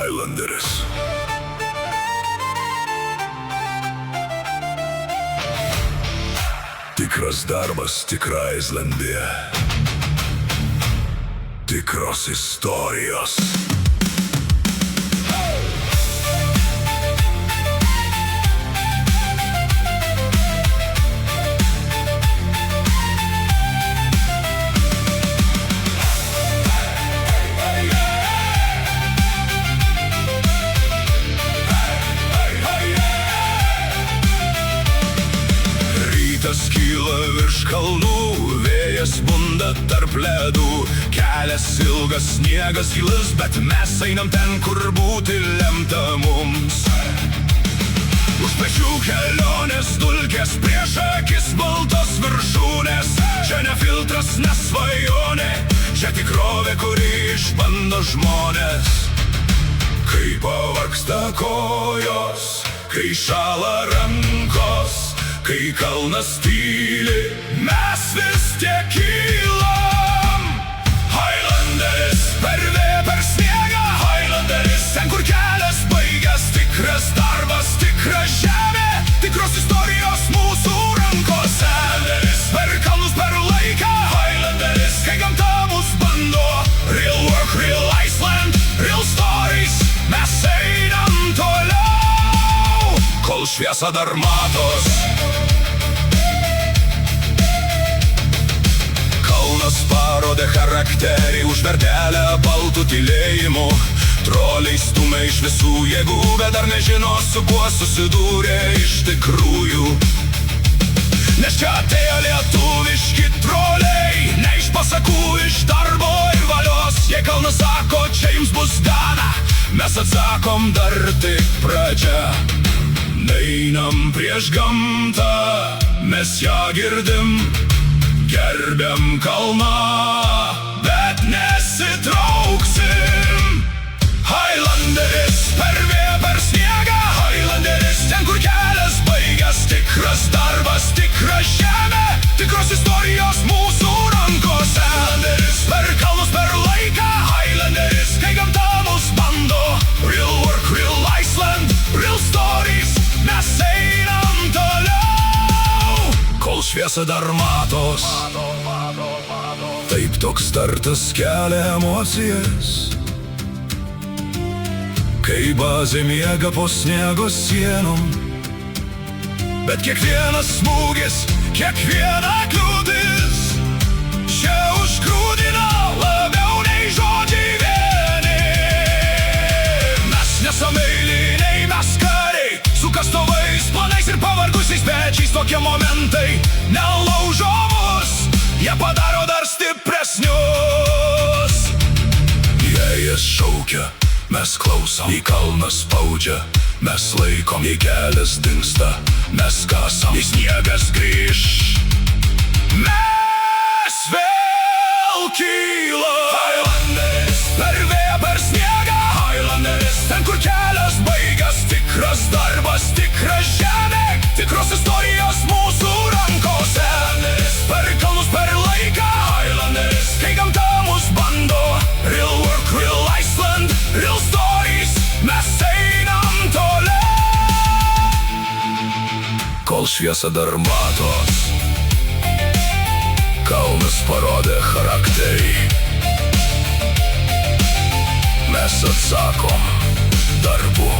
Highlanderis. Tikras darbas, tikra Islandija. Tikros istorijos. Rytas kyla virš kalnų, vėjas bunda tarp ledų. Kelias ilgas, sniegas gilus, bet mes einam ten, kur būti lemta mums. Už pečių kelionės dulkės, prieš akis baltos viršūnės. Čia ne filtras, ne svajonė, čia tikrovė, kuri išbando žmonės. Kai pavargsta kojos, kai šąla rankos, kai kalnas tyli, mes vis tiek kylam. Highlanderis per vėją, per sniegą. Highlanderis ten, kur kelias baigias. Tikras darbas, tikra žemė, tikros istorijos mūsų rankose. Highlanderis per kalnus, per laiką. Highlanderis, kai gamta mus bando. Real work, real Iceland, real stories. Mes einam toliau, kol šviesa dar matos. Kalnas parodė charakterį, užverdelę baltų tylėjimu. Troliai stumia iš visų jėgų, bet dar nežino, su kuo susidūrė iš tikrųjų. Nes čia atėjo lietuviški troliai, ne iš pasakų, iš darbo ir valios. Jei kalnas sako, čia jums bus gana, mes atsakom, dar tik pradžia. Einam prieš gamtą, mes ją girdim, gerbiam kalną, bet nesitrauksim. Highlanderis per vėją, per sniegą. Highlanderis ten, kur kelias baigias. Tikras darbas, tikra žemė, tikros istorijos mūsų rankose. Highlanderis per kalnus, per laiką. Highlanderis, kai gamta mus bando. Real work, real Iceland, real stories. Mes einam toliau, kol šviesa dar matos. Taip toks startas kelia emocijas, kai bazė miega po sniego sienom. Bet kiekvienas smūgis, kiekviena kliūtis čia užgrūdina labiau nei žodžiai vieni. Mes nesam eiliniai, mes kariai, su kastuvais, planais ir pavargusiais pečiais. Tokie momentai nelaužo mus, jie padaro dar stipresnius. Jei jis šaukia, mes klausom, į kalną spaudžia, mes laikom, jei kelias dingsta, mes kasam, jei sniegas grįž, mes vėl kylam. Highlanderis per vėją, per sniegą. Highlanderis ten, kur kelias baigias. Tikras darbas, tikra žemė, tikros istorijos mūsų rankose. Highlanderis per kalnus, per laiką. Highlanderis, kai gamta mus bando. Real work, real Iceland, real stories. Mes einam toliau, kol šviesa dar matos. Kalnas parodė charakterį, mes atsakom, dar bus.